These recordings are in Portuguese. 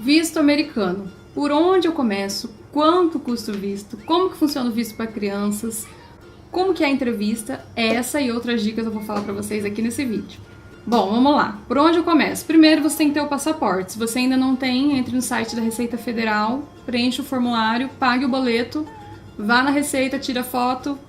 Visto americano. Por onde eu começo? Quanto custa o visto? Como que funciona o visto para crianças? Como que é a entrevista? Essa e outras dicas eu vou falar para vocês aqui nesse vídeo. Bom, vamos lá. Por onde eu começo? Primeiro você tem que ter o passaporte. Se você ainda não tem, entre no site da Receita Federal, preencha o formulário, pague o boleto, vá na Receita, tira foto,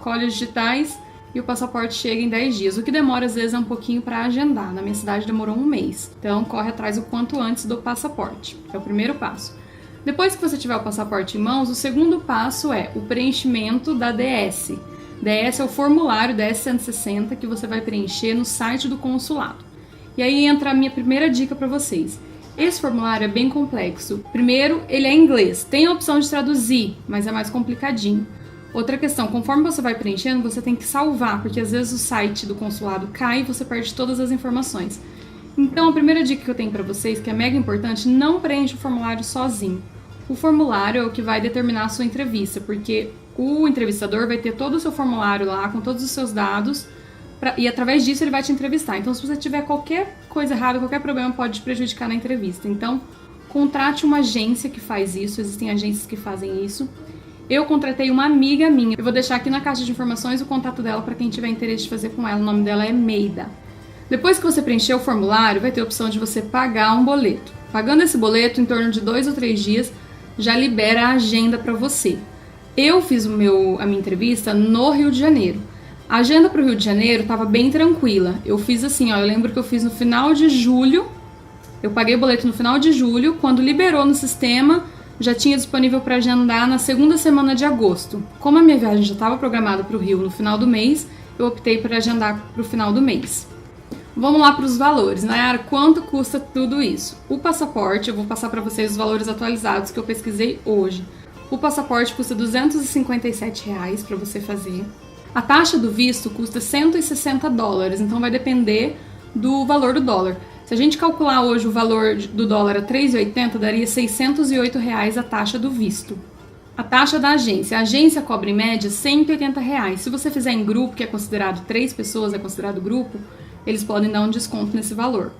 colhe os digitais e o passaporte chega em 10 dias. O que demora às vezes é um pouquinho para agendar. Na minha cidade demorou um mês. Então corre atrás o quanto antes do passaporte. É o primeiro passo. Depois que você tiver o passaporte em mãos, o segundo passo é o preenchimento da DS. DS é o formulário DS-160 que você vai preencher no site do consulado. E aí entra a minha primeira dica para vocês. Esse formulário é bem complexo. Primeiro, ele é em inglês. Tem a opção de traduzir, mas é mais complicadinho. Outra questão, conforme você vai preenchendo, você tem que salvar, porque às vezes o site do consulado cai e você perde todas as informações. Então, a primeira dica que eu tenho para vocês, que é mega importante, não preencha o formulário sozinho. O formulário é o que vai determinar a sua entrevista, porque o entrevistador vai ter todo o seu formulário lá, com todos os seus dados, e através disso ele vai te entrevistar. Então, se você tiver qualquer coisa errada, qualquer problema, pode te prejudicar na entrevista. Então, contrate uma agência que faz isso, existem agências que fazem isso. Eu contratei uma amiga minha, eu vou deixar aqui na caixa de informações o contato dela para quem tiver interesse de fazer com ela, o nome dela é Meida. Depois que você preencher o formulário, vai ter a opção de você pagar um boleto. Pagando esse boleto, em torno de 2 ou 3 dias, já libera a agenda para você. Eu fiz a minha entrevista no Rio de Janeiro. A agenda para o Rio de Janeiro estava bem tranquila. Eu fiz assim, eu lembro que eu fiz no final de julho, eu paguei o boleto no final de julho, quando liberou no sistema, já tinha disponível para agendar na segunda semana de agosto. Como a minha viagem já estava programada para o Rio no final do mês, eu optei por agendar para o final do mês. Vamos lá para os valores. Nayara, quanto custa tudo isso? O passaporte, eu vou passar para vocês os valores atualizados que eu pesquisei hoje. O passaporte custa R$257 para você fazer. A taxa do visto custa $160, então vai depender do valor do dólar. Se a gente calcular hoje o valor do dólar a 3,80, daria R$608 a taxa do visto. A taxa da agência. A agência cobra em média R$180. Se você fizer em grupo, que é considerado 3 pessoas, é considerado grupo, eles podem dar um desconto nesse valor.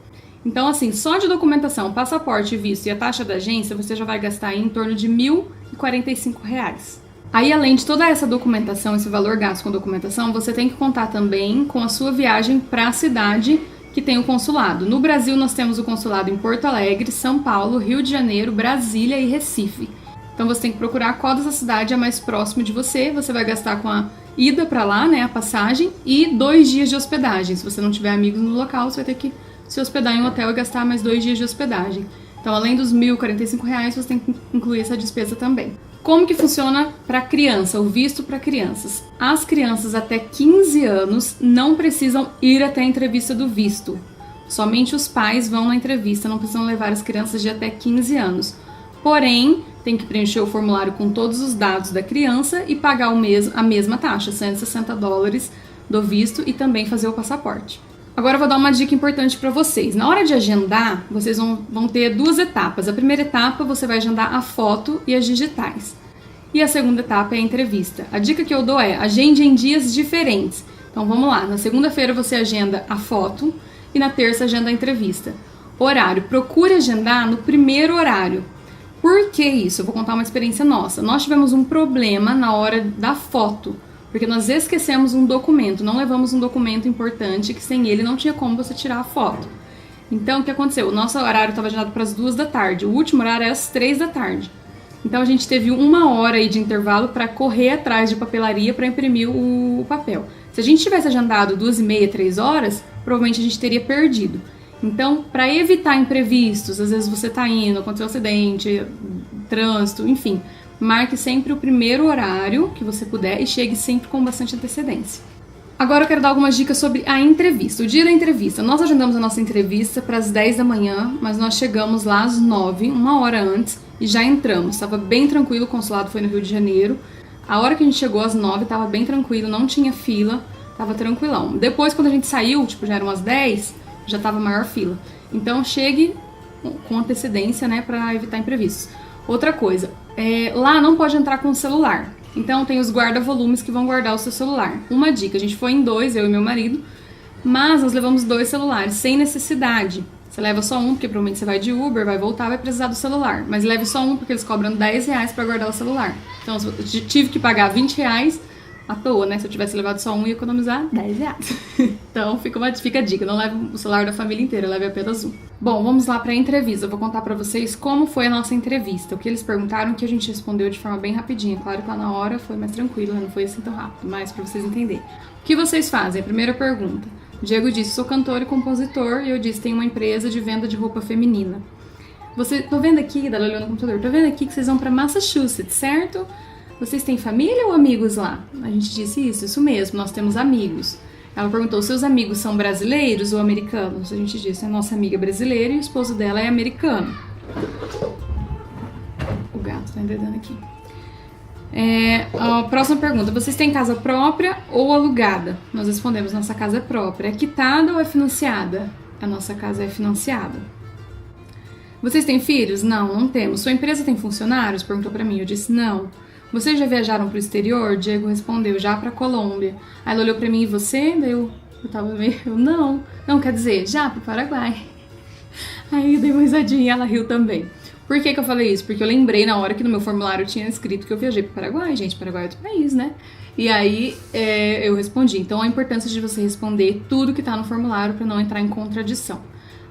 Então, assim, só de documentação, passaporte, visto e a taxa da agência, você já vai gastar aí em torno de R$1.045. Aí, além de toda essa documentação, esse valor gasto com documentação, você tem que contar também com a sua viagem para a cidade que tem o consulado. No Brasil, nós temos o consulado em Porto Alegre, São Paulo, Rio de Janeiro, Brasília e Recife. Então, você tem que procurar qual dessa cidade é mais próximo de você. Você vai gastar com a ida para lá, né, a passagem, e 2 dias de hospedagem. Se você não tiver amigos no local, você vai ter que se hospedar em um hotel e gastar mais 2 dias de hospedagem. Então, além dos R$1.045, você tem que incluir essa despesa também. Como que funciona para criança, o visto para crianças? As crianças até 15 anos não precisam ir até a entrevista do visto. Somente os pais vão na entrevista, não precisam levar as crianças de até 15 anos. Porém, tem que preencher o formulário com todos os dados da criança e pagar a mesma taxa, $160 do visto, e também fazer o passaporte. Agora eu vou dar uma dica importante para vocês. Na hora de agendar, vocês vão ter 2 etapas. A primeira etapa, você vai agendar a foto e as digitais. E a segunda etapa é a entrevista. A dica que eu dou é, agende em dias diferentes. Então vamos lá, na segunda-feira você agenda a foto e na terça agenda a entrevista. Horário, procure agendar no primeiro horário. Por que isso? Eu vou contar uma experiência nossa. Nós tivemos um problema na hora da foto, porque nós esquecemos um documento, não levamos um documento importante que sem ele não tinha como você tirar a foto. Então, o que aconteceu? O nosso horário estava agendado para as 2 da tarde, o último horário é às 3 da tarde. Então, a gente teve 1 hora aí de intervalo para correr atrás de papelaria para imprimir o papel. Se a gente tivesse agendado 2h30, 3 horas, provavelmente a gente teria perdido. Então, para evitar imprevistos, às vezes você está indo, aconteceu um acidente, trânsito, enfim, marque sempre o primeiro horário que você puder e chegue sempre com bastante antecedência. Agora eu quero dar algumas dicas sobre a entrevista. O dia da entrevista. Nós agendamos a nossa entrevista para as 10 da manhã, mas nós chegamos lá às 9, 1 hora antes, e já entramos. Estava bem tranquilo, o consulado foi no Rio de Janeiro. A hora que a gente chegou às 9, estava bem tranquilo, não tinha fila, estava tranquilão. Depois, quando a gente saiu, já eram as 10, já estava maior fila. Então, chegue com antecedência, né, para evitar imprevistos. Outra coisa, lá não pode entrar com o celular. Então tem os guarda-volumes que vão guardar o seu celular. Uma dica, a gente foi em 2, eu e meu marido, mas nós levamos 2 celulares, sem necessidade. Você leva só um, porque provavelmente você vai de Uber, vai voltar, vai precisar do celular. Mas leve só um, porque eles cobram R$10 pra guardar o celular. Então, eu tive que pagar R$20 à toa, né? Se eu tivesse levado só um, ia economizar R$10. Então, fica a dica. Não leve o celular da família inteira, leve apenas um. Bom, vamos lá pra entrevista. Eu vou contar pra vocês como foi a nossa entrevista. O que eles perguntaram, que a gente respondeu de forma bem rapidinha. Claro que lá na hora foi mais tranquilo, né? Não foi assim tão rápido, mas pra vocês entenderem. O que vocês fazem? A primeira pergunta. Diego disse, sou cantor e compositor, e eu disse, tenho uma empresa de venda de roupa feminina. Tô vendo aqui, ela olhou no computador, tô vendo aqui que vocês vão pra Massachusetts, certo? Vocês têm família ou amigos lá? A gente disse isso mesmo, nós temos amigos. Ela perguntou, seus amigos são brasileiros ou americanos? A gente disse, a nossa amiga é brasileira e o esposo dela é americano. O gato tá enredando aqui. A próxima pergunta, vocês têm casa própria ou alugada? Nós respondemos, nossa casa é própria. É quitada ou é financiada? A nossa casa é financiada. Vocês têm filhos? Não, não temos. Sua empresa tem funcionários? Perguntou pra mim, eu disse não. Vocês já viajaram pro exterior? Diego respondeu, já pra Colômbia. Aí ela olhou pra mim, e você? Daí eu tava meio, não, quer dizer, já pro Paraguai. Aí eu dei uma risadinha e ela riu também. Por que eu falei isso? Porque eu lembrei na hora que no meu formulário tinha escrito que eu viajei pro Paraguai. Gente, Paraguai é outro país, né? E aí eu respondi. Então, a importância de você responder tudo que tá no formulário para não entrar em contradição.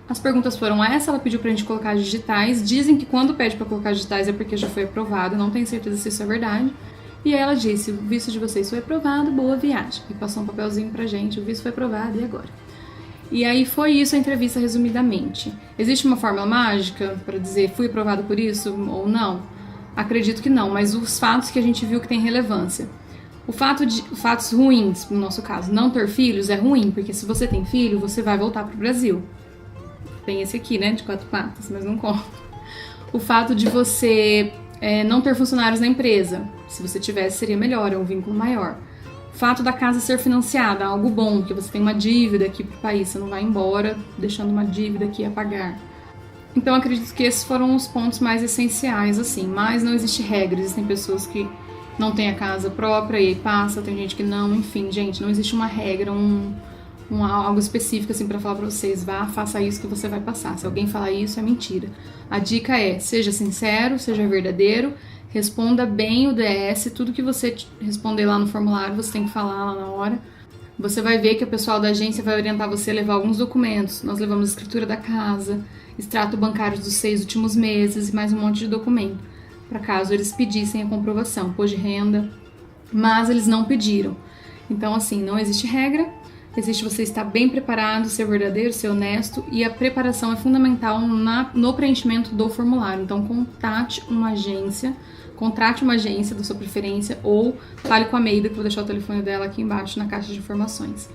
As perguntas foram essa, ela pediu pra gente colocar as digitais. Dizem que quando pede pra colocar as digitais é porque já foi aprovado, não tenho certeza se isso é verdade. E aí ela disse, o visto de vocês foi aprovado, boa viagem. E passou um papelzinho pra gente, o visto foi aprovado, e agora? E aí foi isso a entrevista resumidamente. Existe uma fórmula mágica para dizer fui aprovado por isso ou não? Acredito que não, mas os fatos que a gente viu que tem relevância. Fatos ruins, no nosso caso, não ter filhos é ruim, porque se você tem filho, você vai voltar pro Brasil. Tem esse aqui, né, de 4 patas, mas não conta. O fato de você não ter funcionários na empresa, se você tivesse seria melhor, é um vínculo maior. O fato da casa ser financiada, algo bom, que você tem uma dívida aqui pro país, você não vai embora deixando uma dívida aqui a pagar. Então acredito que esses foram os pontos mais essenciais, assim, mas não existe regra, existem pessoas que não têm a casa própria e aí passa, tem gente que não, enfim, gente, não existe uma regra, algo específico assim pra falar pra vocês, vá, faça isso que você vai passar. Se alguém falar isso, é mentira. A dica é, seja sincero, seja verdadeiro, responda bem o DS, tudo que você responder lá no formulário, você tem que falar lá na hora. Você vai ver que o pessoal da agência vai orientar você a levar alguns documentos. Nós levamos a escritura da casa, extrato bancário dos 6 últimos meses e mais um monte de documento, para caso eles pedissem a comprovação, imposto de renda, mas eles não pediram. Então, assim, não existe regra, existe você estar bem preparado, ser verdadeiro, ser honesto, e a preparação é fundamental no preenchimento do formulário. Então, contrate uma agência da sua preferência ou fale com a Meida, que eu vou deixar o telefone dela aqui embaixo na caixa de informações.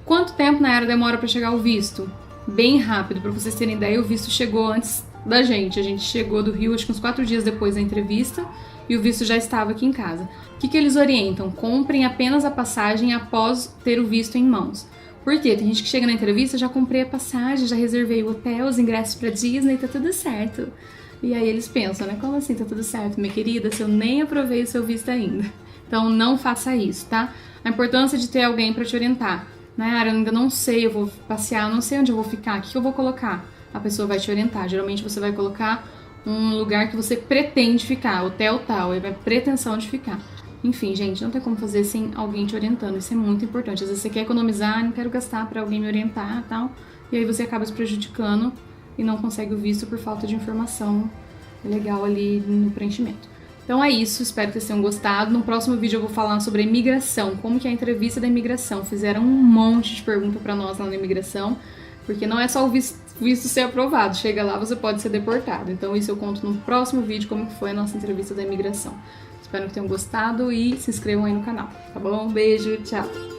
Quanto tempo, Nayara, demora para chegar o visto? Bem rápido, para vocês terem ideia, o visto chegou antes da gente. A gente chegou do Rio, acho que uns 4 dias depois da entrevista, e o visto já estava aqui em casa. O que eles orientam? Comprem apenas a passagem após ter o visto em mãos. Por quê? Tem gente que chega na entrevista, já comprei a passagem, já reservei o hotel, os ingressos para Disney, tá tudo certo. E aí eles pensam, né? Como assim tá tudo certo, minha querida, se eu nem aprovei o seu visto ainda? Então não faça isso, tá? A importância de ter alguém para te orientar. Nayara, eu ainda não sei, eu vou passear, não sei onde eu vou ficar, o que eu vou colocar? A pessoa vai te orientar. Geralmente você vai colocar um lugar que você pretende ficar, hotel tal, aí vai pretensão de ficar. Enfim, gente, não tem como fazer sem alguém te orientando, isso é muito importante. Às vezes você quer economizar, não quero gastar para alguém me orientar e tal, e aí você acaba se prejudicando e não consegue o visto por falta de informação legal ali no preenchimento. Então é isso, espero que vocês tenham gostado. No próximo vídeo eu vou falar sobre a imigração, como que é a entrevista da imigração. Fizeram um monte de pergunta para nós lá na imigração, porque não é só o visto ser aprovado, chega lá você pode ser deportado. Então isso eu conto no próximo vídeo, como que foi a nossa entrevista da imigração. Espero que tenham gostado e se inscrevam aí no canal, tá bom? Beijo, tchau!